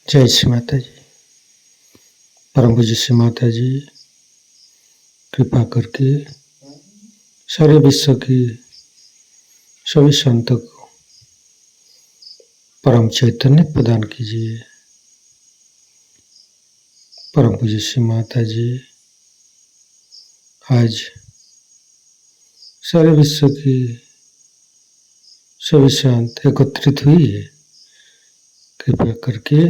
जय श्री माता जी। परम पूज्य श्री माता जी कृपा करके सारे विश्व की सभी संतों को परम चैतन्य प्रदान कीजिए। परम पूज्य श्री माता जी आज सारे विश्व की सभी संत एकत्रित हुई है। कृपा करके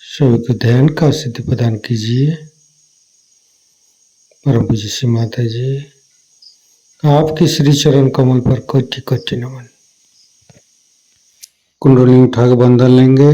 सभी को ध्यान का सिद्धि प्रदान कीजिए। परम पूज्य श्री माता जी आपके श्री चरण कमल पर कोटि कोटि नमन। कुंडली उठा के बंधन लेंगे।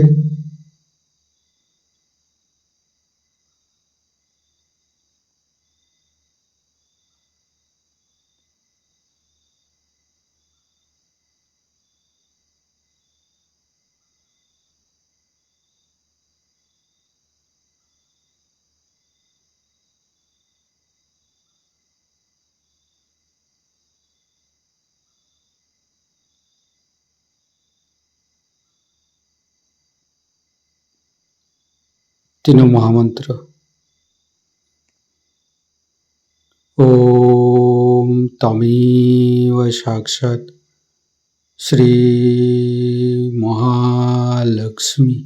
तीनों महामंत्र। ओम तमेव साक्षात् श्री महालक्ष्मी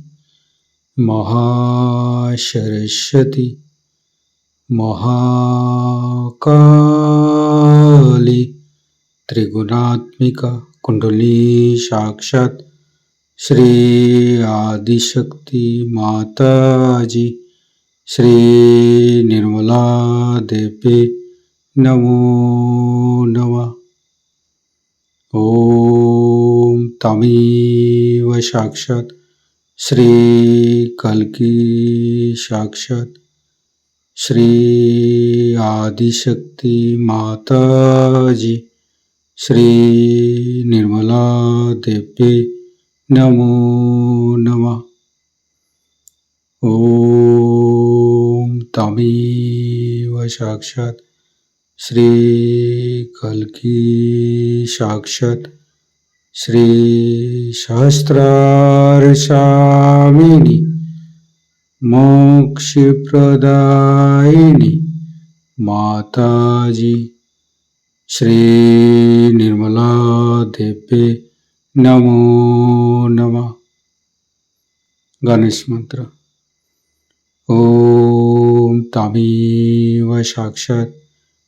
महासरस्वती महाकाली त्रिगुणात्मिका कुंडली साक्षात् श्री आदिशक्ति माता जी श्री निर्मला देवी नमो नमः। ओम तमेव साक्षात् श्री कल्की साक्षात् श्री आदिशक्ति माता जी श्री निर्मला देवी नमो नमः। ओम तमेव साक्षात् श्री कल्की साक्षात् श्री सहस्रार स्वामिनी मोक्ष प्रदायिनी माता जी श्री निर्मला देवी नमो नमः। गणेश मंत्र। ओम तमेव साक्षात्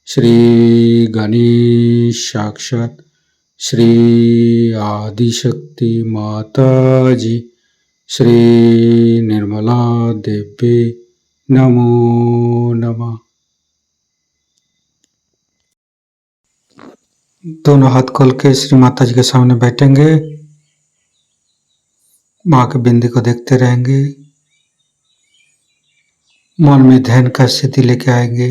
श्री गणेश साक्षात् श्री आदिशक्ति माता जी श्री निर्मला देवी नमो नमः। दोनों हाथ खोल के श्री माता जी के सामने बैठेंगे। माँ के बिंदी को देखते रहेंगे। मन में ध्यान का स्थिति लेके आएंगे।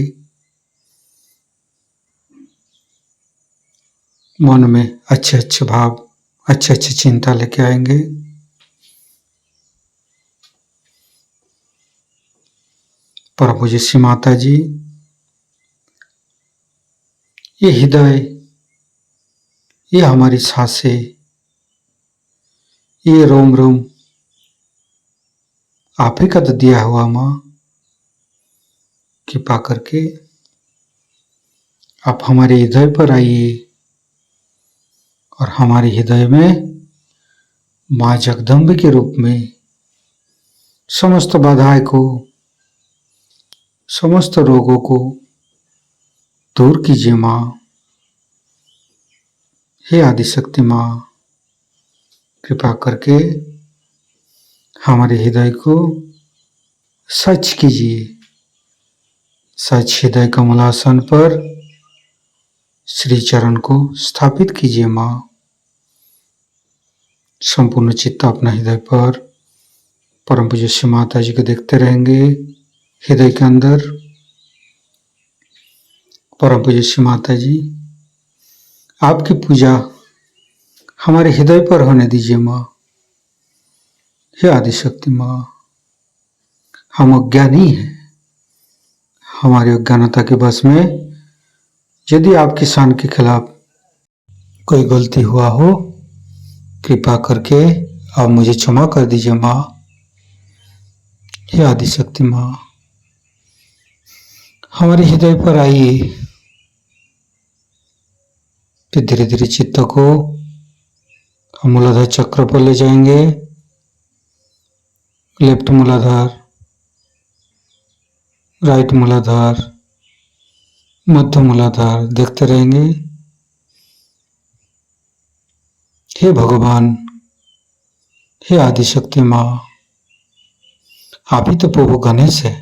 मन में अच्छे अच्छे भाव अच्छे अच्छे चिंता लेके आएंगे। परम पूज्य श्री माता जी ये हृदय ये हमारी सांसें ये रोम रोम आप ही का तो दिया हुआ माँ। कृपा करके आप हमारे हृदय पर आइए और हमारे हृदय में माँ जगदम्बे के रूप में समस्त बाधाएं को समस्त रोगों को दूर कीजिए माँ। हे आदिशक्ति माँ कृपा करके हमारे हृदय को सच कीजिए। सच हृदय कमलासन पर श्री चरण को स्थापित कीजिए माँ। संपूर्ण चित्त अपना हृदय पर परम पूज्य श्री माता जी को देखते रहेंगे। हृदय के अंदर परम पूज्य श्री माता जी आपकी पूजा हमारे हृदय पर होने दीजिए माँ। हे आदिशक्ति माँ हम अज्ञानी हैं। हमारी अज्ञानता के बस में यदि आपकी शान के खिलाफ कोई गलती हुआ हो कृपा करके आप मुझे क्षमा कर दीजिए माँ। हे आदिशक्ति माँ, हमारे हृदय पर आइए। फिर धीरे धीरे चित्त को हम मूलाधार चक्र पर ले जाएंगे। लेफ्ट मूलाधार, राइट मूलाधार, मध्य मूलाधार देखते रहेंगे। हे भगवान, हे आदिशक्ति माँ, आप ही तो प्रभु गणेश है।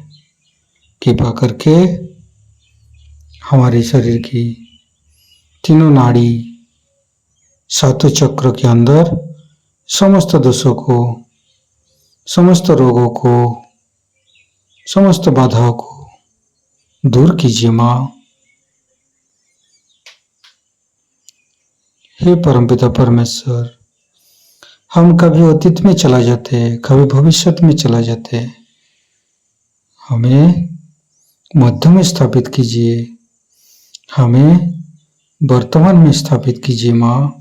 कृपा करके हमारे शरीर की तीनों नाड़ी, सातों चक्र के अंदर समस्त दोषों को, समस्त रोगों को, समस्त बाधाओं को दूर कीजिए माँ। हे परमपिता परमेश्वर, हम कभी अतीत में चला जाते, कभी भविष्य में चला जाते, हमें मध्य में स्थापित कीजिए, हमें वर्तमान में स्थापित कीजिए माँ।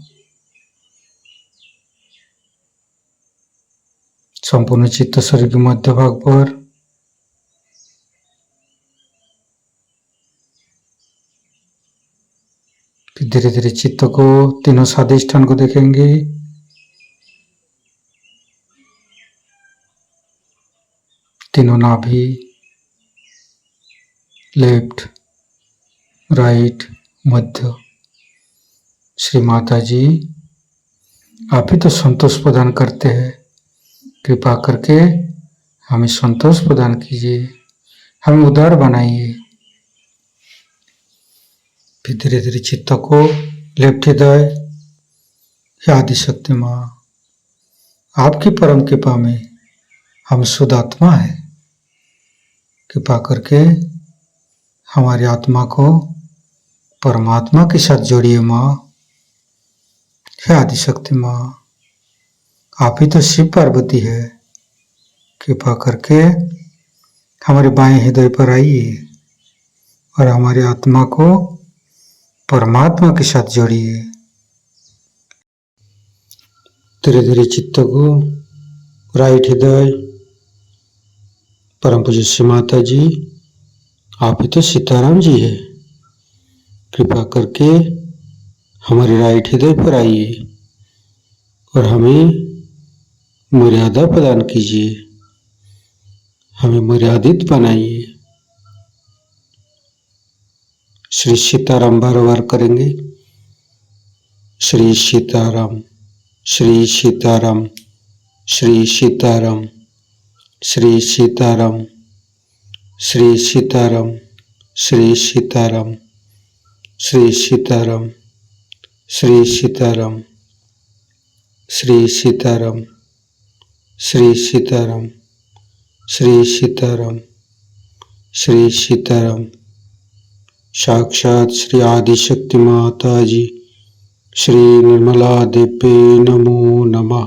संपूर्ण चित्त शरीर के मध्य भाग पर फिर धीरे धीरे चित्त को तीनों स्वादिष्ठान को देखेंगे। तीनों नाभि, लेफ्ट, राइट, मध्य। श्री माता जी, आप ही तो संतोष प्रदान करते हैं। कृपा करके हमें संतोष प्रदान कीजिए, हमें उदार बनाइए। फिर धीरे धीरे चित्त को लेफ्ट हृदय, आदिशक्ति माँ, आपकी परम कृपा में हम शुद्ध आत्मा है। कृपा करके हमारी आत्मा को परमात्मा के साथ जोड़िए माँ। हे आदिशक्ति माँ, आप ही तो शिव पार्वती है। कृपा करके हमारे बाएं हृदय पर आइए और हमारी आत्मा को परमात्मा के साथ जोड़िए। धीरे धीरे चित्त को राइट हृदय, परम पूज्य श्री माता जी, आप ही तो सीताराम जी है। कृपा करके हमारे राइट हृदय पर आइए और हमें मर्यादा प्रदान कीजिए, हमें मर्यादित बनाइए। श्री सीताराम बार बार करेंगे। श्री सीताराम, श्री सीताराम, श्री सीताराम, श्री सीताराम, श्री सीताराम, श्री सीताराम, श्री सीताराम, श्री सीताराम, श्री सीताराम, श्री सीताराम, श्री सीताराम, श्री सीताराम। साक्षात श्री आदिशक्ति माता जी, श्री निर्मला देवी नमो नमः।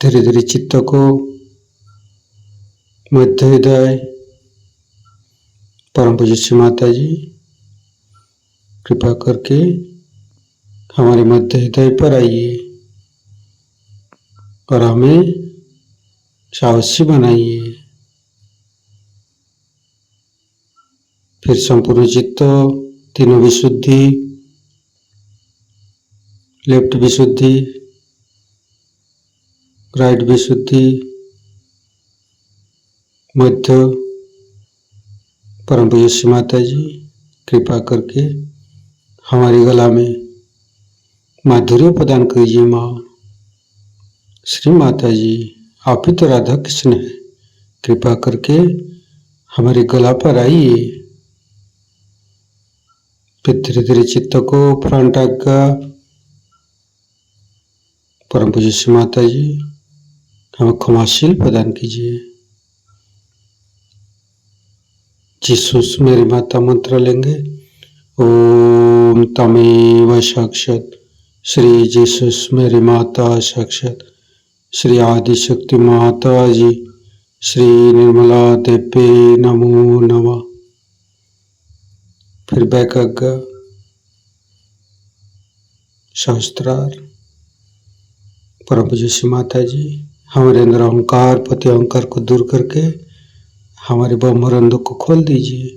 धीरे धीरे चित्त को मध्य हृदय, परम पूज्य श्री माता जी, कृपा करके हमारे मध्य हृदय पर आइए और हमें साहसी बनाइए। फिर संपूर्ण चित्त, तीनों विशुद्धि, लेफ्ट विशुद्धि, राइट विशुद्धि, मध्य, परम पूज्य श्री माता जी, कृपा करके हमारी गला में माधुर्य प्रदान कीजिए माँ। श्री माता जी, आप ही तो राधा कृष्ण है। कृपा करके हमारे गला पर आइए। फिर धीरे धीरे चित्त को फ्रंट आज्ञा, परम पूज्य श्री माता जी, हमें क्षमाशील प्रदान कीजिए। जीसस मेरी माता मंत्र लेंगे। ओम तमेव साक्षात श्री जीसस मेरी माता साक्षात श्री आदिशक्ति माता जी, श्री निर्मला देवी नमो नमः। फिर बैक आज्ञा, सहस्त्रार, परम पूज्य श्री माता जी, हमारे अंदर अहंकार पति अहंकार को दूर करके हमारे ब्रह्मरंध्र को खोल दीजिए।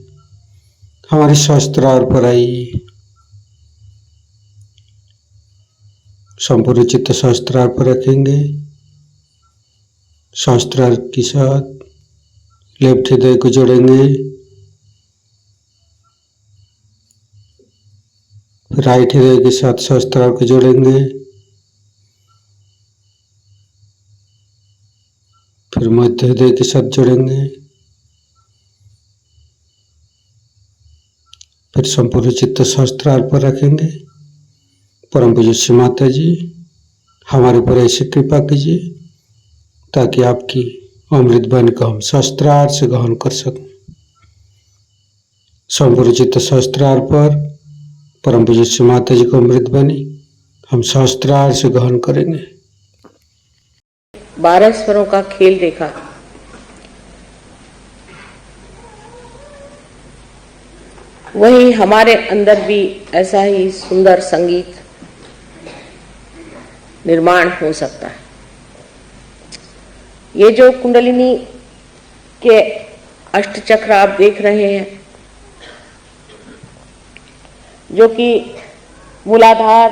हमारे शास्त्रार पर आइए, संपूर्ण चित्त शास्त्रार पर रखेंगे। शास्त्रार के साथ लेफ्ट हृदय को जोड़ेंगे, राइट हृदय के साथ शास्त्रार को जोड़ेंगे, फिर मध्य हृदय के साथ जोड़ेंगे, फिर संपूर्ण चित्त शास्त्रार पर रखेंगे। परम पूज्य श्री माता जी हमारे ऊपर ऐसी कृपा कीजिए ताकि आपकी अमृत वाणी को हम शास्त्रार से ग्रहण कर सकें। संपूर्ण चित्त शास्त्रार पर परम पूज्य श्री माता जी को अमृत वाणी हम शास्त्रार से ग्रहण करेंगे। 12 स्वरों का खेल देखा। वही हमारे अंदर भी ऐसा ही सुंदर संगीत निर्माण हो सकता है। ये जो कुंडलिनी के अष्टचक्र आप देख रहे हैं, जो कि मूलाधार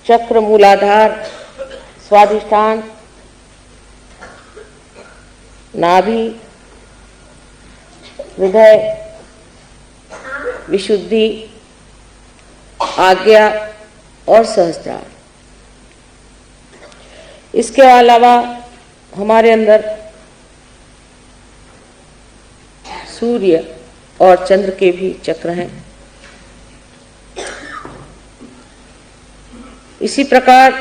चक्र, मूलाधार, स्वादिष्ठान, नाभि, हृदय, विशुद्धि, आज्ञा और सहस्त्रार। इसके अलावा हमारे अंदर सूर्य और चंद्र के भी चक्र हैं। इसी प्रकार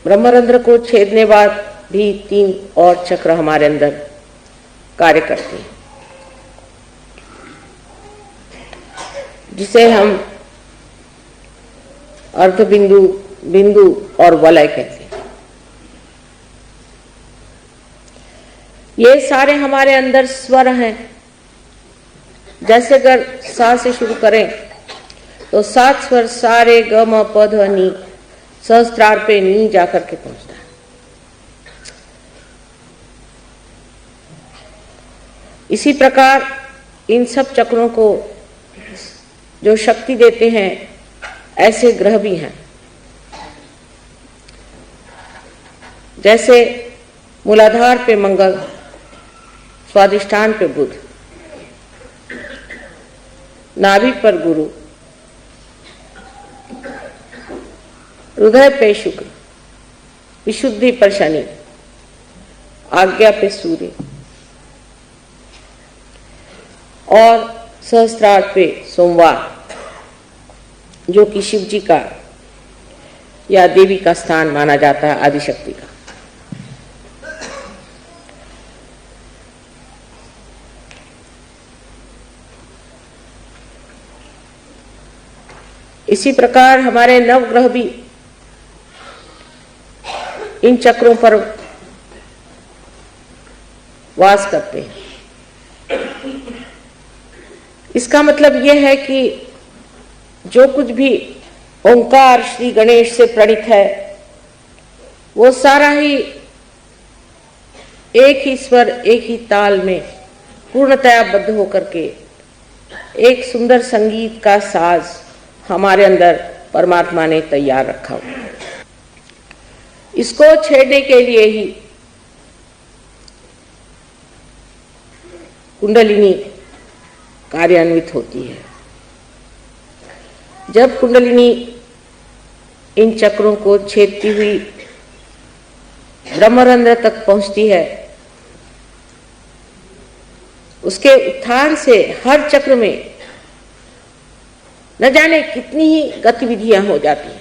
ब्रह्मरंध्र को छेदने बाद भी 3 और चक्र हमारे अंदर कार्य करते हैं, जिसे हम अर्धबिंदु, बिंदु और वलय कहते हैं। ये सारे हमारे अंदर स्वर हैं। जैसे अगर सा से शुरू करें तो 7 स्वर सारे ग म प ध नी सहस्त्रार पे नी जाकर के पहुंचता है। इसी प्रकार इन सब चक्रों को जो शक्ति देते हैं ऐसे ग्रह भी हैं। जैसे मूलाधार पे मंगल, स्वादिष्ठान पे बुध, नाभि पर गुरु, हृदय पे शुक्र, विशुद्धि पर शनि, आज्ञा पे सूर्य और सहस्त्रार पे सोमवार, जो कि शिव जी का या देवी का स्थान माना जाता है, आदिशक्ति का। इसी प्रकार हमारे नवग्रह भी इन चक्रों पर वास करते हैं। इसका मतलब यह है कि जो कुछ भी ओंकार श्री गणेश से प्रणीत है, वो सारा ही एक ही स्वर, एक ही ताल में पूर्णतया बद्ध होकर के एक सुंदर संगीत का साज हमारे अंदर परमात्मा ने तैयार रखा हुआ। इसको छेड़ने के लिए ही कुंडलिनी कार्यान्वित होती है। जब कुंडलिनी इन चक्रों को छेदती हुई ब्रह्मरंध्र तक पहुंचती है, उसके उत्थान से हर चक्र में न जाने कितनी ही गतिविधियां हो जाती हैं।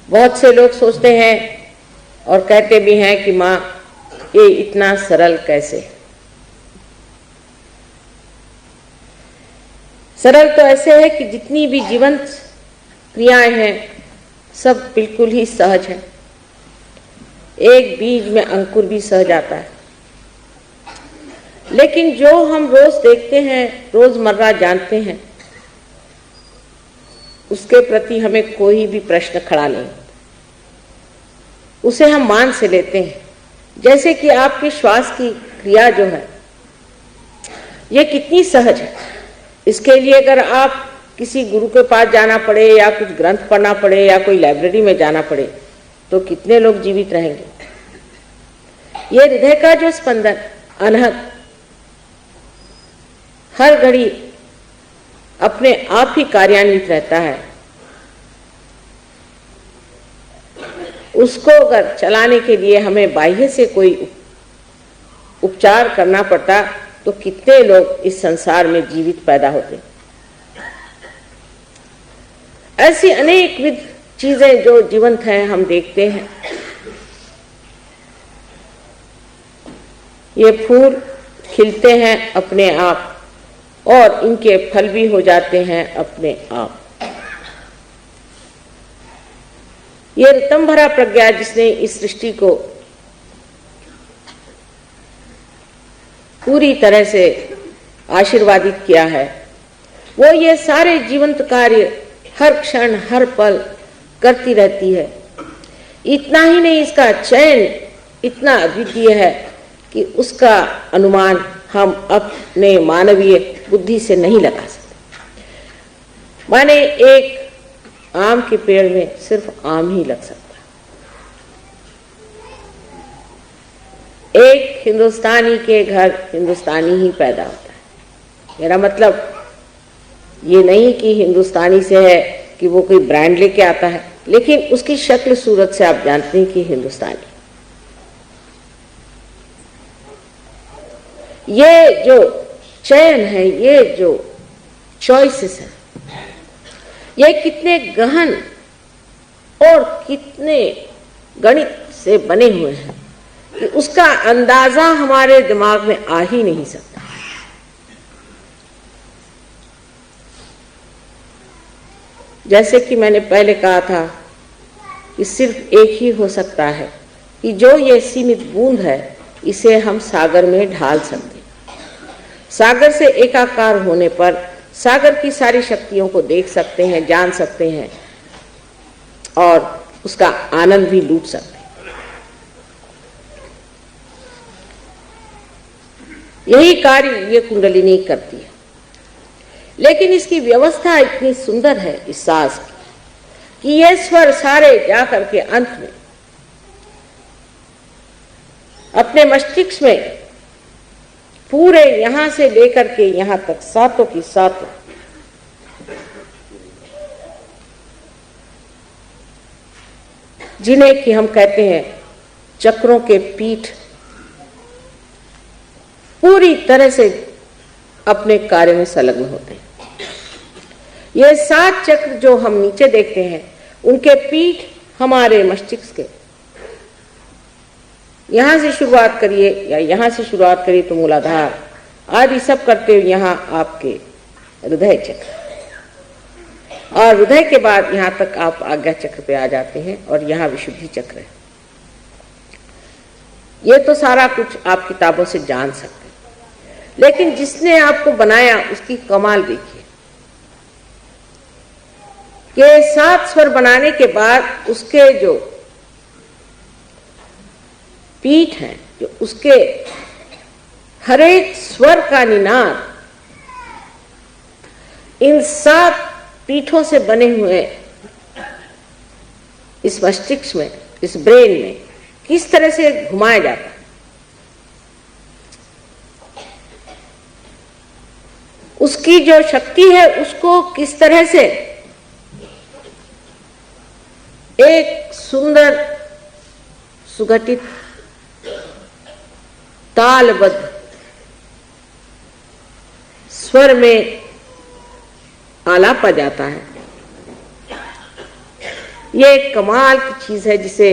बहुत से लोग सोचते हैं और कहते भी हैं कि माँ ये इतना सरल कैसे। सरल तो ऐसे है कि जितनी भी जीवंत क्रियाएं हैं सब बिल्कुल ही सहज है। एक बीज में अंकुर भी सहज आता है। लेकिन जो हम रोज देखते हैं, रोजमर्रा जानते हैं, उसके प्रति हमें कोई भी प्रश्न खड़ा नहीं, उसे हम मान से लेते हैं। जैसे कि आपके श्वास की क्रिया जो है ये कितनी सहज है। इसके लिए अगर आप किसी गुरु के पास जाना पड़े या कुछ ग्रंथ पढ़ना पड़े या कोई लाइब्रेरी में जाना पड़े तो कितने लोग जीवित रहेंगे। ये हृदय का जो स्पंदन अनहद हर घड़ी अपने आप ही कार्यान्वित रहता है, उसको अगर चलाने के लिए हमें बाह्य से कोई उपचार करना पड़ता तो कितने लोग इस संसार में जीवित पैदा होते। ऐसी अनेक विध चीजें जो जीवंत हैं हम देखते हैं। ये फूल खिलते हैं अपने आप और इनके फल भी हो जाते हैं अपने आप। ये ऋतंभरा प्रज्ञा जिसने इस सृष्टि को पूरी तरह से आशीर्वादित किया है, वो ये सारे जीवंत कार्य हर क्षण हर पल करती रहती है। इतना ही नहीं, इसका चयन इतना अद्वितीय है कि उसका अनुमान हम अपने मानवीय बुद्धि से नहीं लगा सकते। माने एक आम के पेड़ में सिर्फ आम ही लग सकता, एक हिंदुस्तानी के घर हिंदुस्तानी ही पैदा होता है। मेरा मतलब ये नहीं कि हिंदुस्तानी से है कि वो कोई ब्रांड लेके आता है, लेकिन उसकी शक्ल सूरत से आप जानते हैं कि हिंदुस्तानी। ये जो चयन है, ये जो चॉइसेस है, ये कितने गहन और कितने गणित से बने हुए हैं कि उसका अंदाजा हमारे दिमाग में आ ही नहीं सकता। जैसे कि मैंने पहले कहा था कि सिर्फ एक ही हो सकता है कि जो ये सीमित बूंद है इसे हम सागर में ढाल सकते हैं। सागर से एकाकार होने पर सागर की सारी शक्तियों को देख सकते हैं, जान सकते हैं और उसका आनंद भी लूट सकते हैं। यही कार्य ये कुंडलिनी करती है। लेकिन इसकी व्यवस्था इतनी सुंदर है इस सांस की कि ये स्वर सारे जाकर के अंत में अपने मस्तिष्क में पूरे यहां से लेकर के यहां तक सातों की सातों जिन्हें कि हम कहते हैं चक्रों के पीठ, पूरी तरह से अपने कार्य में संलग्न होते हैं। ये 7 चक्र जो हम नीचे देखते हैं उनके पीठ हमारे मस्तिष्क के, यहां से शुरुआत करिए या यहां से शुरुआत करिए तो मूलाधार आदि सब करते हुए यहां आपके हृदय चक्र, और हृदय के बाद यहां तक आप आज्ञा चक्र पे आ जाते हैं और यहां विशुद्धि चक्र है। ये तो सारा कुछ आप किताबों से जान सकते हैं, लेकिन जिसने आपको बनाया उसकी कमाल देखिए कि 7 स्वर बनाने के बाद उसके जो पीठ हैं, जो उसके हर एक स्वर का निनाद इन 7 पीठों से बने हुए इस मस्तिष्क में, इस ब्रेन में किस तरह से घुमाया जाता है, उसकी जो शक्ति है उसको किस तरह से एक सुंदर सुगठित तालबद्ध स्वर में आलापा जाता है। ये एक कमाल की चीज है जिसे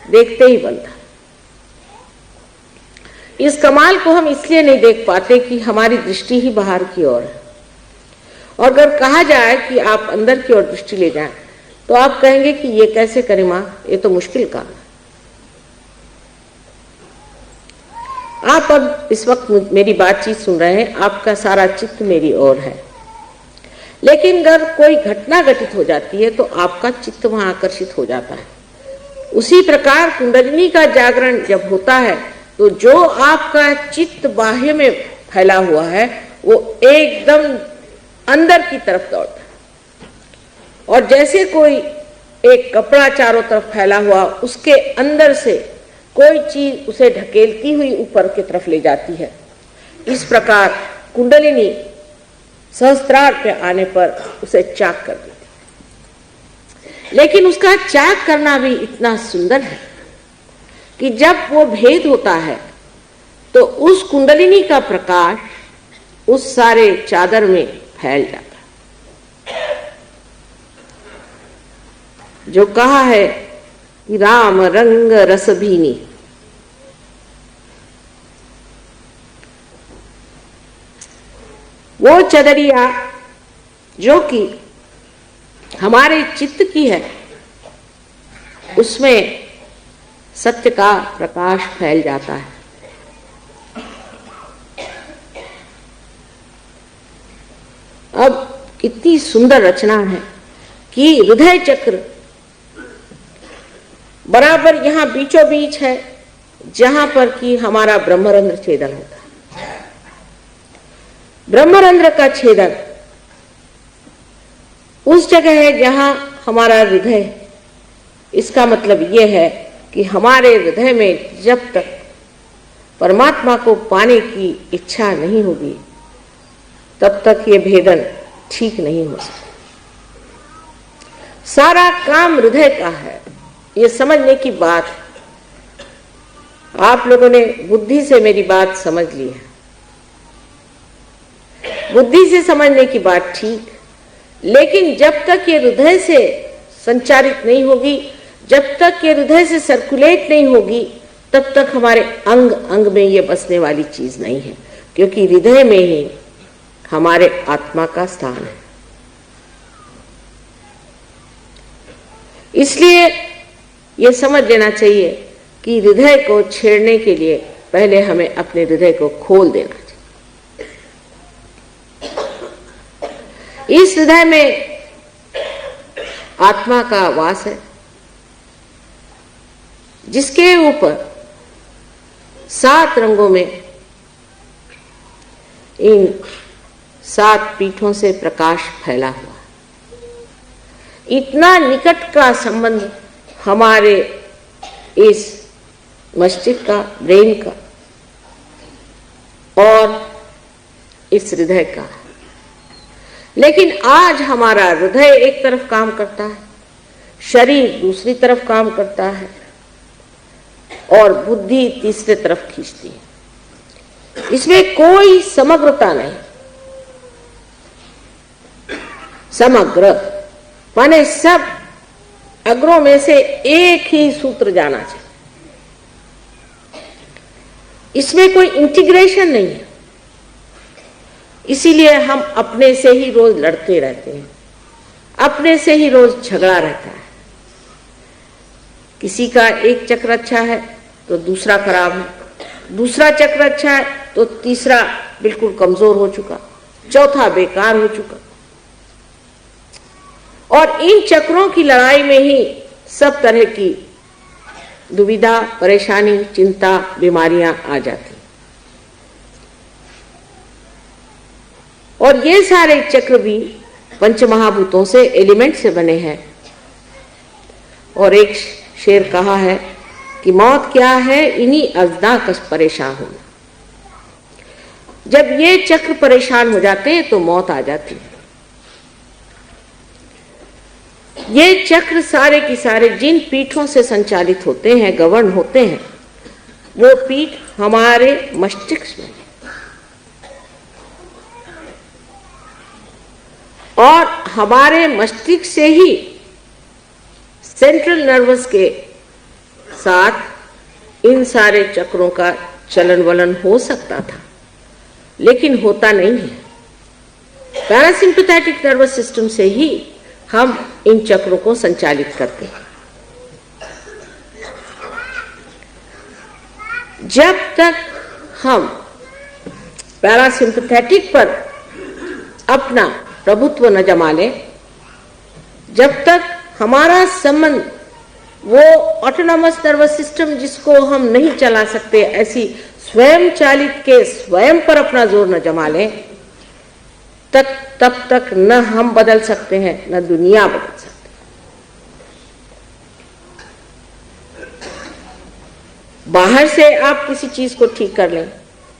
देखते ही बनता है। इस कमाल को हम इसलिए नहीं देख पाते कि हमारी दृष्टि ही बाहर की ओर है, और अगर कहा जाए कि आप अंदर की ओर दृष्टि ले जाएं तो आप कहेंगे कि ये कैसे करें मां, ये तो मुश्किल काम है। आप अब इस वक्त मेरी बातचीत सुन रहे हैं, आपका सारा चित्त मेरी ओर है, लेकिन अगर कोई घटना घटित हो जाती है तो आपका चित्त वहां आकर्षित हो जाता है। उसी प्रकार कुंडलिनी का जागरण जब होता है तो जो आपका चित्त बाह्य में फैला हुआ है वो एकदम अंदर की तरफ दौड़ता है, और जैसे कोई एक कपड़ा चारों तरफ फैला हुआ उसके अंदर से कोई चीज उसे ढकेलती हुई ऊपर की तरफ ले जाती है, इस प्रकार कुंडलिनी सहस्त्रार पे आने पर उसे चाक कर देती है। लेकिन उसका चाक करना भी इतना सुंदर है कि जब वो भेद होता है तो उस कुंडलिनी का प्रकाश उस सारे चादर में फैल जाता है। जो कहा है कि राम रंग रस भीनी, वो चदरिया जो कि हमारे चित्त की है उसमें सत्य का प्रकाश फैल जाता है। अब कितनी सुंदर रचना है कि हृदय चक्र बराबर यहां बीचों बीच है, जहां पर कि हमारा ब्रह्मरंध्र छेदन होता है। ब्रह्मरंध्र का छेदन उस जगह है जहां हमारा हृदय है। इसका मतलब यह है कि हमारे हृदय में जब तक परमात्मा को पाने की इच्छा नहीं होगी तब तक ये भेदन ठीक नहीं हो सकता। सारा काम हृदय का है, ये समझने की बात। आप लोगों ने बुद्धि से मेरी बात समझ ली है, बुद्धि से समझने की बात ठीक, लेकिन जब तक ये हृदय से संचारित नहीं होगी, जब तक ये हृदय से सर्कुलेट नहीं होगी, तब तक हमारे अंग अंग में ये बसने वाली चीज नहीं है, क्योंकि हृदय में ही हमारे आत्मा का स्थान है। इसलिए ये समझ लेना चाहिए कि हृदय को छेड़ने के लिए पहले हमें अपने हृदय को खोल देना चाहिए। इस हृदय में आत्मा का वास है, जिसके ऊपर 7 रंगों में इन 7 पीठों से प्रकाश फैला हुआ। इतना निकट का संबंध हमारे इस मस्तिष्क का, ब्रेन का और इस हृदय का। लेकिन आज हमारा हृदय एक तरफ काम करता है, शरीर दूसरी तरफ काम करता है और बुद्धि तीसरे तरफ खींचती है। इसमें कोई समग्रता नहीं। समग्र माने सब अग्रों में से एक ही सूत्र जाना चाहिए। इसमें कोई इंटीग्रेशन नहीं है। इसीलिए हम अपने से ही रोज लड़ते रहते हैं, अपने से ही रोज झगड़ा रहता है। किसी का एक चक्र अच्छा है तो दूसरा खराब है, दूसरा चक्र अच्छा है तो तीसरा बिल्कुल कमजोर हो चुका, चौथा बेकार हो चुका। और इन चक्रों की लड़ाई में ही सब तरह की दुविधा, परेशानी, चिंता, बीमारियां आ जाती। और ये सारे चक्र भी पंचमहाभूतों से, एलिमेंट से बने हैं। और एक शेर कहा है कि मौत क्या है, इन्हीं अज़दा कस परेशान होना। जब ये चक्र परेशान हो जाते हैं तो मौत आ जाती है। ये चक्र सारे की सारे जिन पीठों से संचालित होते हैं, गवर्न होते हैं, वो पीठ हमारे मस्तिष्क में है। और हमारे मस्तिष्क से ही सेंट्रल नर्वस के साथ इन सारे चक्रों का चलन वलन हो सकता था, लेकिन होता नहीं है। पैरासिम्पैथेटिक नर्वस सिस्टम से ही हम इन चक्रों को संचालित करते हैं। जब तक हम पैरासिम्पैथेटिक पर अपना प्रभुत्व न जमा ले, जब तक हमारा संबंध वो ऑटोनॉमस नर्वस सिस्टम जिसको हम नहीं चला सकते, ऐसी स्वयं चालित के स्वयं पर अपना जोर न जमा ले, तब तक न हम बदल सकते हैं न दुनिया बदल सकती। बाहर से आप किसी चीज को ठीक कर लें,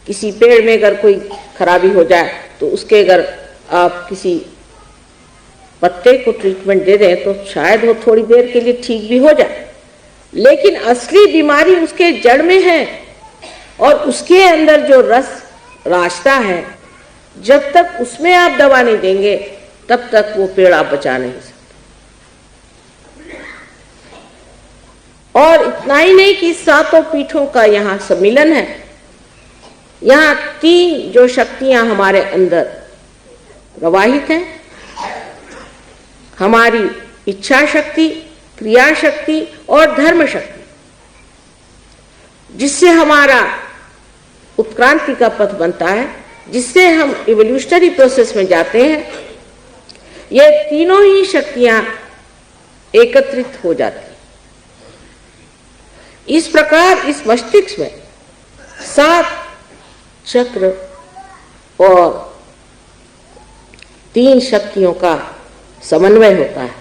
किसी पेड़ में अगर कोई खराबी हो जाए तो उसके अगर आप किसी पत्ते को ट्रीटमेंट दे दें तो शायद वो थोड़ी देर के लिए ठीक भी हो जाए, लेकिन असली बीमारी उसके जड़ में है और उसके अंदर जो रस रास्ता है, जब तक उसमें आप दवा नहीं देंगे तब तक वो पेड़ आप बचा नहीं सकते। और इतना ही नहीं कि सातों पीठों का यहाँ सम्मिलन है। यहाँ तीन जो शक्तियां हमारे अंदर प्रवाहित हैं, हमारी इच्छा शक्ति, क्रिया शक्ति और धर्म शक्ति, जिससे हमारा उत्क्रांति का पथ बनता है, जिससे हम इवोल्यूशनरी प्रोसेस में जाते हैं। ये तीनों ही शक्तियां एकत्रित हो जाती हैं। इस प्रकार इस मस्तिष्क में 7 चक्र और 3 शक्तियों का समन्वय होता है,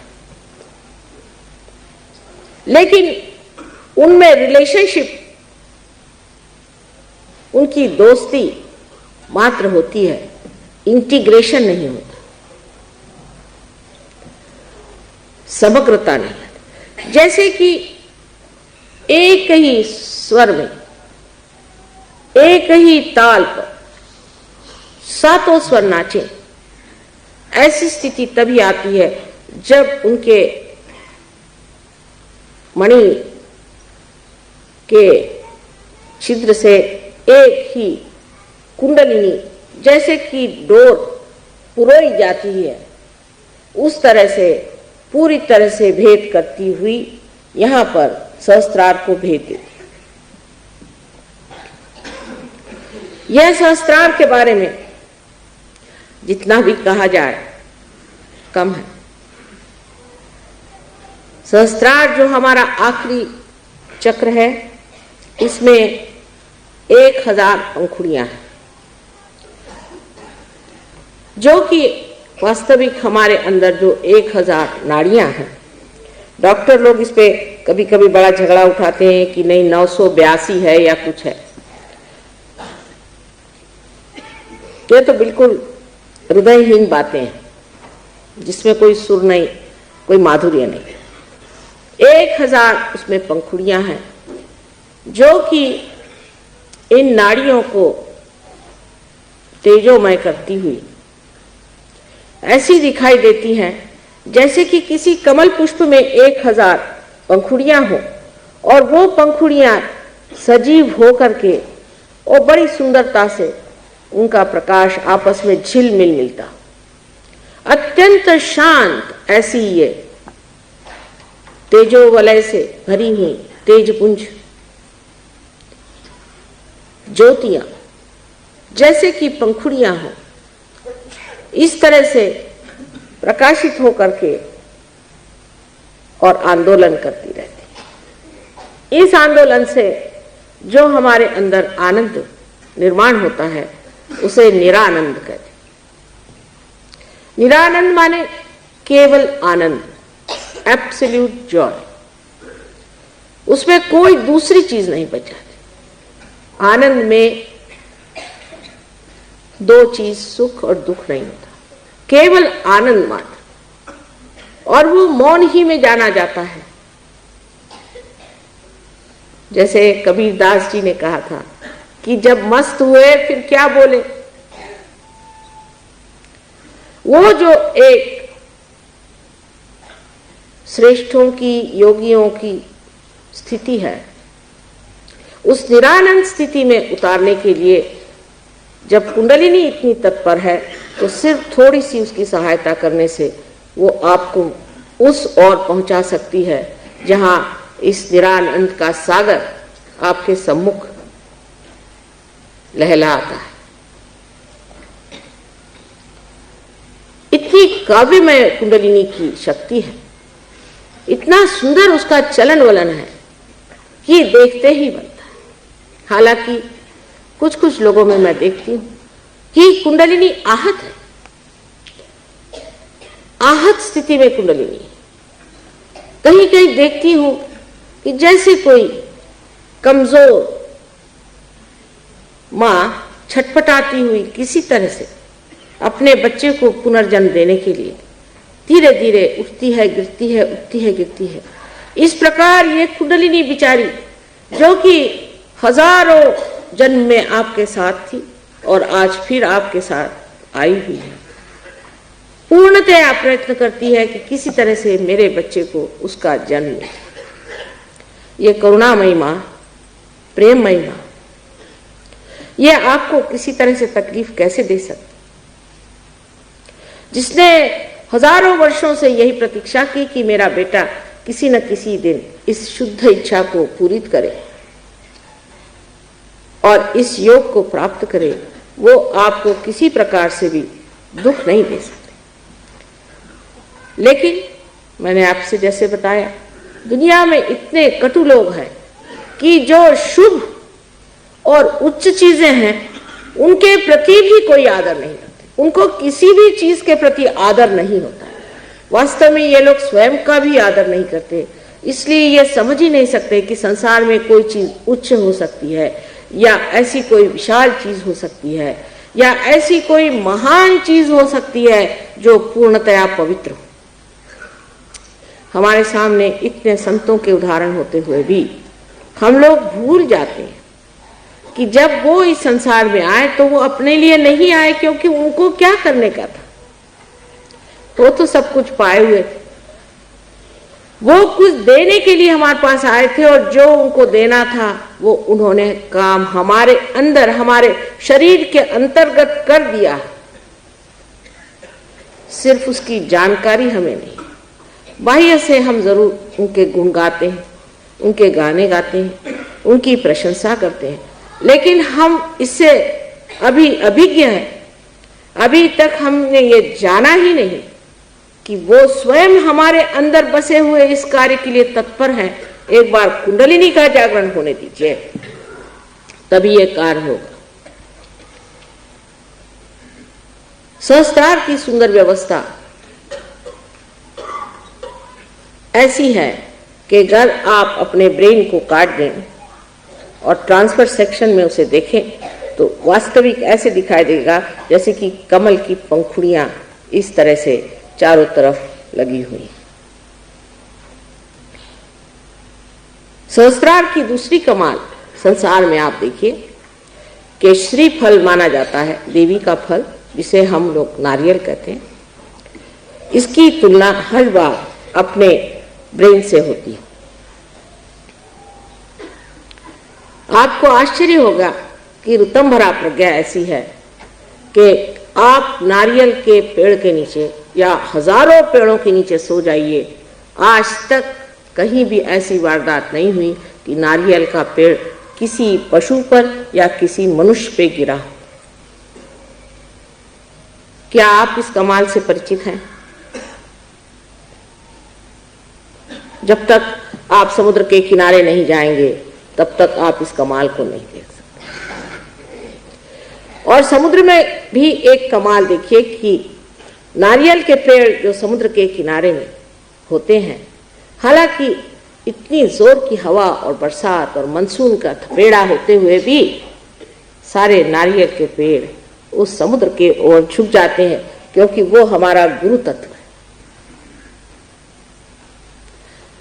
लेकिन उनमें रिलेशनशिप, उनकी दोस्ती मात्र होती है, इंटीग्रेशन नहीं होता, समग्रता नहीं होती। जैसे कि एक ही स्वर में, एक ही ताल पर 7 स्वर नाचे, ऐसी स्थिति तभी आती है जब उनके मणि के छिद्र से एक ही कुंडलिनी जैसे कि डोर पुरोई जाती है, उस तरह से पूरी तरह से भेद करती हुई यहाँ पर सहस्त्रार को भेद देती। यह सहस्त्रार के बारे में जितना भी कहा जाए कम है। सहस्त्रार जो हमारा आखिरी चक्र है, इसमें 1000 पंखुड़ियां हैं, जो कि वास्तविक हमारे अंदर जो 1000 नाड़ियां हैं। डॉक्टर लोग इस पे कभी कभी बड़ा झगड़ा उठाते हैं कि नहीं 982 है या कुछ है। ये तो बिल्कुल हृदयहीन बातें हैं, जिसमें कोई सुर नहीं, कोई माधुर्य नहीं। 1000 उसमें पंखुड़ियां हैं, जो कि इन नाड़ियों को तेजोमय करती हुई ऐसी दिखाई देती हैं जैसे कि किसी कमल पुष्प में 1000 पंखुड़ियां हो और वो पंखुड़ियां सजीव हो करके और बड़ी सुंदरता से उनका प्रकाश आपस में झिलमिल मिलता, अत्यंत शांत ऐसी ये तेजो वलय से भरी हुई तेजपुंज ज्योतियां जैसे कि पंखुड़ियां हो, इस तरह से प्रकाशित होकर के और आंदोलन करती रहती है। इस आंदोलन से जो हमारे अंदर आनंद निर्माण होता है उसे निरानंद कहते हैं। निरानंद माने केवल आनंद, एब्सोल्यूट जॉय। उसमें कोई दूसरी चीज नहीं बचाती। आनंद में 2 चीज, सुख और दुख नहीं होता, केवल आनंद मात्र, और वो मौन ही में जाना जाता है। जैसे कबीरदास जी ने कहा था कि जब मस्त हुए फिर क्या बोले। वो जो एक श्रेष्ठों की, योगियों की स्थिति है, उस निरानंद स्थिति में उतारने के लिए जब कुंडलिनी इतनी तत्पर है तो सिर्फ थोड़ी सी उसकी सहायता करने से वो आपको उस ओर पहुंचा सकती है जहां इस निरानंद का सागर आपके सम्मुख लहलहाता है। इतनी काव्यमय कुंडलिनी की शक्ति है, इतना सुंदर उसका चलन वलन है कि देखते ही बनता है। हालांकि कुछ कुछ लोगों में मैं देखती हूं कि कुंडलिनी आहत है, आहत स्थिति में कुंडलिनी। कहीं कहीं देखती हूं कि जैसे कोई कमजोर मां छटपटाती हुई किसी तरह से अपने बच्चे को पुनर्जन्म देने के लिए धीरे धीरे उठती है, गिरती है, उठती है, गिरती है। इस प्रकार ये कुंडलिनी बिचारी, जो कि हजारों जन्म में आपके साथ थी और आज फिर आपके साथ आई हुई है, पूर्णतया प्रयत्न करती है कि किसी तरह से मेरे बच्चे को उसका जन्म मिले। ये करुणामयी मां, प्रेममयी मां, ये आपको किसी तरह से तकलीफ कैसे दे सकती, जिसने हजारों वर्षों से यही प्रतीक्षा की कि मेरा बेटा किसी न किसी दिन इस शुद्ध इच्छा को पूरित करे और इस योग को प्राप्त करे, वो आपको किसी प्रकार से भी दुख नहीं दे सकते। लेकिन मैंने आपसे जैसे बताया, दुनिया में इतने कटु लोग हैं कि जो शुभ और उच्च चीजें हैं उनके प्रति भी कोई आदर नहीं करते, उनको किसी भी चीज के प्रति आदर नहीं होता है। वास्तव में ये लोग स्वयं का भी आदर नहीं करते, इसलिए ये समझ ही नहीं सकते कि संसार में कोई चीज उच्च हो सकती है, या ऐसी कोई विशाल चीज हो सकती है, या ऐसी कोई महान चीज हो सकती है जो पूर्णतया पवित्र हो। हमारे सामने इतने संतों के उदाहरण होते हुए भी हम लोग भूल जाते हैं कि जब वो इस संसार में आए तो वो अपने लिए नहीं आए, क्योंकि उनको क्या करने का था, वो तो सब कुछ पाए हुए थे। वो कुछ देने के लिए हमारे पास आए थे और जो उनको देना था वो उन्होंने काम हमारे अंदर, हमारे शरीर के अंतर्गत कर दिया। सिर्फ उसकी जानकारी हमें नहीं, बाह्य से हम जरूर उनके गुण गाते हैं, उनके गाने गाते हैं, उनकी प्रशंसा करते हैं, लेकिन हम इससे अभी अभिज्ञ हैं। अभी तक हमने ये जाना ही नहीं कि वो स्वयं हमारे अंदर बसे हुए इस कार्य के लिए तत्पर हैं। एक बार कुंडलिनी का जागरण होने दीजिए, तभी ये कार्य होगा। सहस्त्रार की सुंदर व्यवस्था ऐसी है कि अगर आप अपने ब्रेन को काट दें और ट्रांसफर सेक्शन में उसे देखें तो वास्तविक ऐसे दिखाई देगा जैसे कि कमल की पंखुड़ियां इस तरह से चारों तरफ लगी हुई। सहस्त्रार की दूसरी कमाल संसार में आप देखिए कि श्रीफल माना जाता है, देवी का फल, जिसे हम लोग नारियल कहते हैं। इसकी तुलना हर बार अपने ब्रेन से होती है। आपको आश्चर्य होगा कि ऋतंभरा प्रज्ञा ऐसी है कि आप नारियल के पेड़ के नीचे या हजारों पेड़ों के नीचे सो जाइए, आज तक कहीं भी ऐसी वारदात नहीं हुई कि नारियल का पेड़ किसी पशु पर या किसी मनुष्य पे गिरा। क्या आप इस कमाल से परिचित हैं? जब तक आप समुद्र के किनारे नहीं जाएंगे तब तक आप इस कमाल को नहीं देख सकते। और समुद्र में भी एक कमाल देखिए कि नारियल के पेड़ जो समुद्र के किनारे में होते हैं, हालांकि इतनी जोर की हवा और बरसात और मानसून का थपेड़ा होते हुए भी सारे नारियल के पेड़ उस समुद्र के ओर झुक जाते हैं, क्योंकि वो हमारा गुरु तत्व है।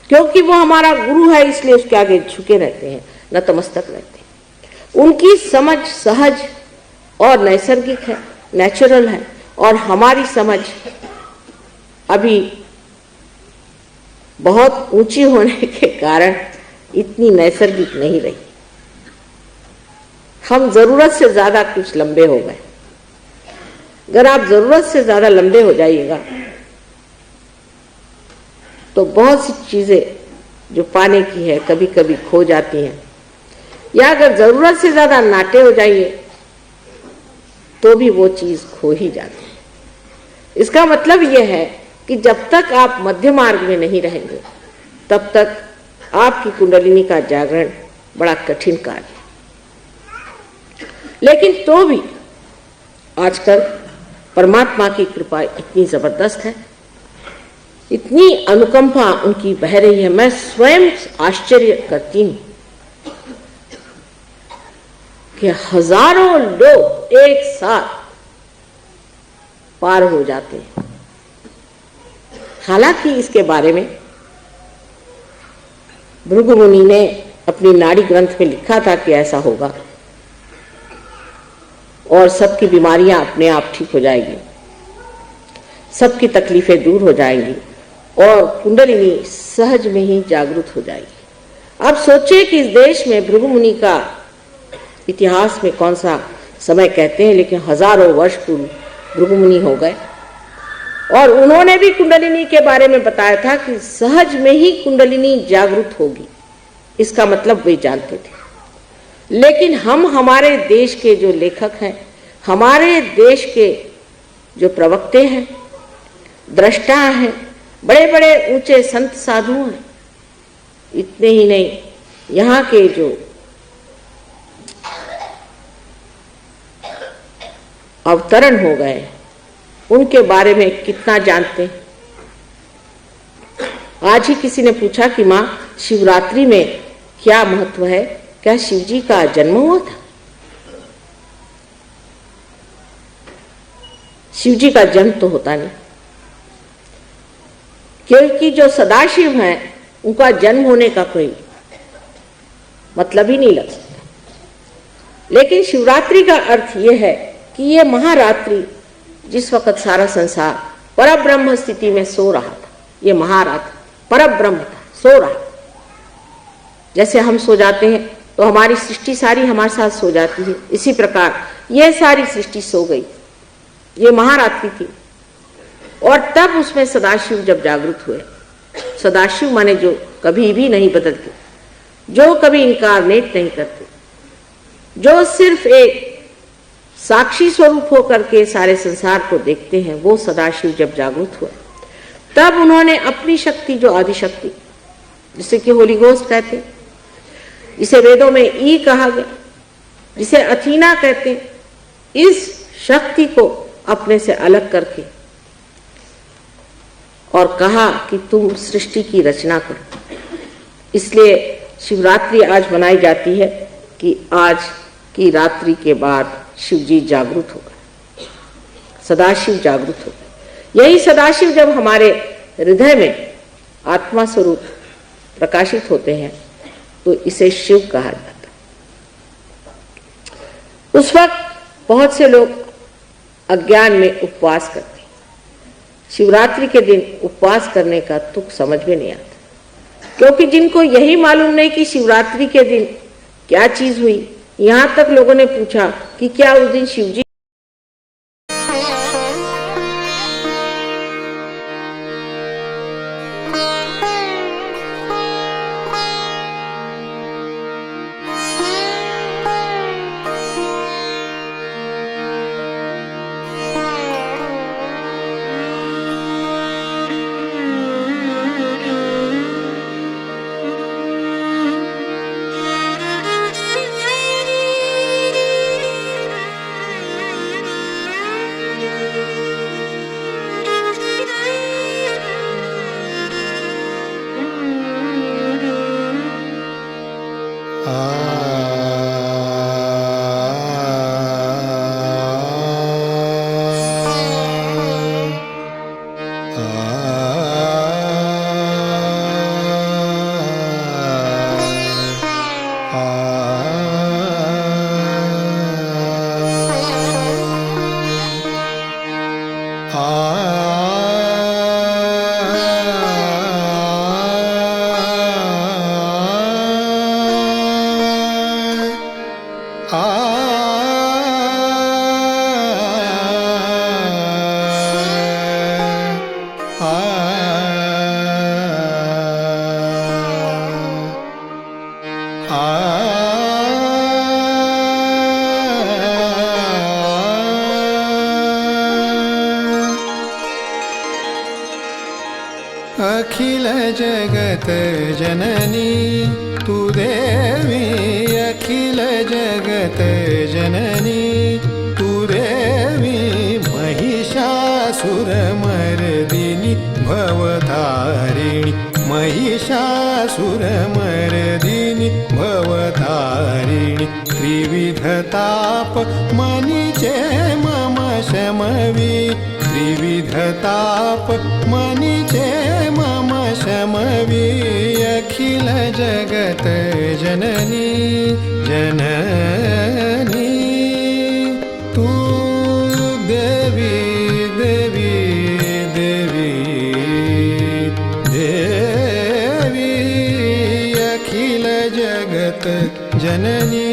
क्योंकि वो हमारा गुरु है इसलिए उसके आगे झुके रहते हैं, नतमस्तक रहते हैं। उनकी समझ सहज और नैसर्गिक है, नेचुरल है, और हमारी समझ अभी बहुत ऊंची होने के कारण इतनी नैसर्गिक नहीं रही। हम जरूरत से ज्यादा कुछ लंबे हो गए। अगर आप जरूरत से ज्यादा लंबे हो जाइएगा तो बहुत सी चीजें जो पाने की है कभी कभी खो जाती हैं, या अगर जरूरत से ज्यादा नाटे हो जाइए तो भी वो चीज खो ही जाती है। इसका मतलब यह है कि जब तक आप मध्य मार्ग में नहीं रहेंगे तब तक आपकी कुंडलिनी का जागरण बड़ा कठिन कार्य है। लेकिन तो भी आजकल परमात्मा की कृपा इतनी जबरदस्त है, इतनी अनुकंपा उनकी बह रही है, मैं स्वयं आश्चर्य करती हूं कि हजारों लोग एक साथ पार हो जाते हैं। हालांकि इसके बारे में भृगु मुनि ने अपनी नाड़ी ग्रंथ में लिखा था कि ऐसा होगा और सबकी बीमारियां अपने आप ठीक हो जाएगी, सबकी तकलीफें दूर हो जाएंगी और कुंडलिनी सहज में ही जागृत हो जाएगी। अब सोचिए कि इस देश में भृगु मुनि का इतिहास में कौन सा समय कहते हैं, लेकिन हजारों वर्ष पूर्व भृगु मुनि हो गए और उन्होंने भी कुंडलिनी के बारे में बताया था कि सहज में ही कुंडलिनी जागृत होगी। इसका मतलब वे जानते थे। लेकिन हम हमारे देश के जो लेखक हैं, हमारे देश के जो प्रवक्ते हैं, दृष्टा हैं, बड़े बड़े ऊंचे संत साधु हैं, इतने ही नहीं यहाँ के जो अवतरण हो गए उनके बारे में कितना जानते हैं। आज ही किसी ने पूछा कि माँ शिवरात्रि में क्या महत्व है, क्या शिव जी का जन्म हुआ था? शिव जी का जन्म तो होता नहीं, क्योंकि जो सदाशिव हैं उनका जन्म होने का कोई मतलब ही नहीं लग सकता। लेकिन शिवरात्रि का अर्थ यह है कि यह महारात्रि, जिस वक्त सारा संसार परब्रह्म स्थिति में सो रहा था, यह महारात्रि परब्रह्म था, सो रहा। जैसे हम सो जाते हैं तो हमारी सृष्टि सारी हमारे साथ सो जाती है, इसी प्रकार यह सारी सृष्टि सो गई, ये महारात्रि थी। और तब उसमें सदाशिव जब जागृत हुए, सदाशिव माने जो कभी भी नहीं बदलते, जो कभी इनकारनेट नहीं करते, जो सिर्फ एक साक्षी स्वरूप होकर के सारे संसार को देखते हैं, वो सदाशिव जब जागृत हुए तब उन्होंने अपनी शक्ति, जो आदिशक्ति, जिसे कि होली घोस्ट कहते हैं, जिसे वेदों में ई कहा गया, जिसे अथीना कहते हैं, इस शक्ति को अपने से अलग करके और कहा कि तुम सृष्टि की रचना करो। इसलिए शिवरात्रि आज मनाई जाती है कि आज की रात्रि के बाद शिव जी जागृत हो गए, सदाशिव जागृत हो गए। यही सदाशिव जब हमारे हृदय में आत्मा स्वरूप प्रकाशित होते हैं तो इसे शिव कहा जाता है। उस वक्त बहुत से लोग अज्ञान में उपवास करते हैं। शिवरात्रि के दिन उपवास करने का तुक समझ में नहीं आता, क्योंकि जिनको यही मालूम नहीं कि शिवरात्रि के दिन क्या चीज हुई। यहां तक लोगों ने पूछा कि क्या उस दिन शिव जी जगत जननी तू देवी अखिल जगत जननी तू देवी महिषासुरमर्दिनी भवतारिणी महिषासुरमर्दिनी भवतारिणी त्रिविधताप मनीचे मम शमवी त्रिविधताप मनीचे मम शमवी अखिल जगत जननी जननी तू देवी देवी देवी देवी अखिल जगत जननी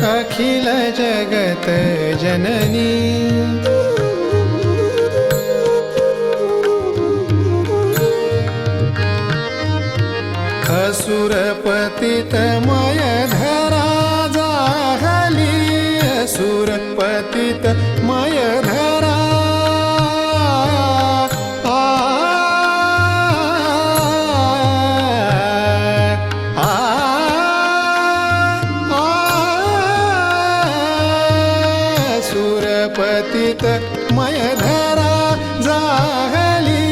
अखिल जगत जननी असुर पतितमय धरा जाहली असुर पतितमय धरा सुरपतित मय धरा जाहली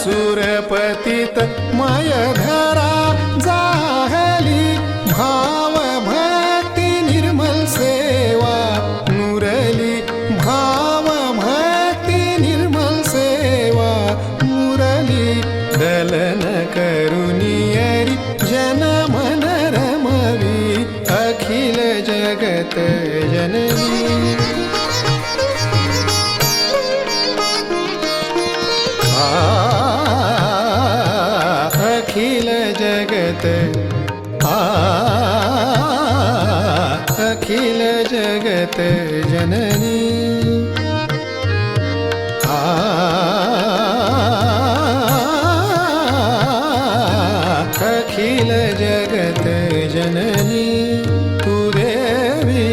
सुरपतित मय धरा जाहली भाव भक्ति निर्मल सेवा मुरली भाव भक्ति निर्मल सेवा मुरली दलन करुनियरी जन मन रमवी अखिल जगत जननी अखिल जगत अखिल जगत जननी अखिल जगत जननी तू देवी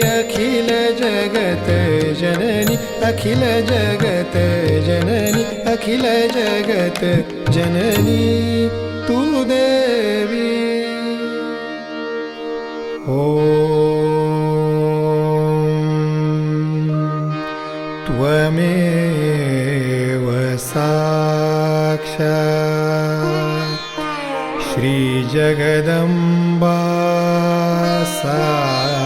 अखिल जगत जननी अखिल जगत जननी अखिल जगत जननी तू देवी त्वमेव साक्षात् श्रीजगदम्बा साक्षात्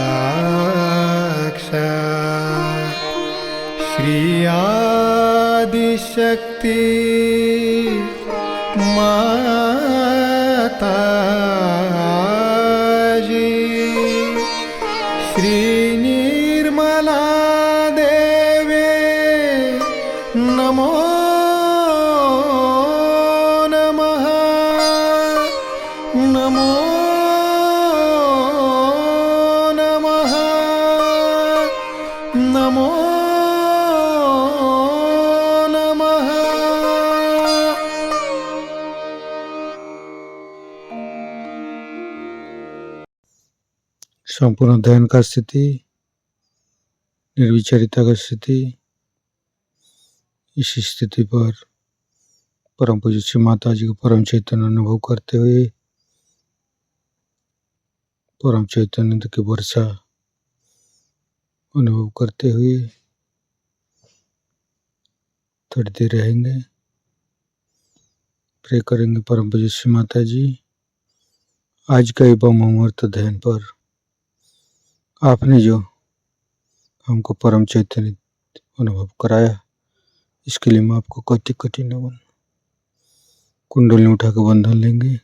श्री आदिशक्ति माताजी श्री निर्मला देवे नमो नमः नमो नमः नमो नमः संपूर्ण ध्यान का स्थिति, निर्विचारिता का स्थिति। इस स्थिति पर परम पूज्य श्री माता जी को परम चैतन्य अनुभव करते हुए परम चैतन्य की वर्षा अनुभव करते हुए थोड़ी देर रहेंगे। प्रे करेंगे परम पूज्य श्री माता जी, आज का ये ब्रह्म ध्यान पर आपने जो हमको परम चैतन्य अनुभव कराया, इसके लिए मैं आपको कोटि कोटि नमन। कुंडली उठा के बंधन लेंगे।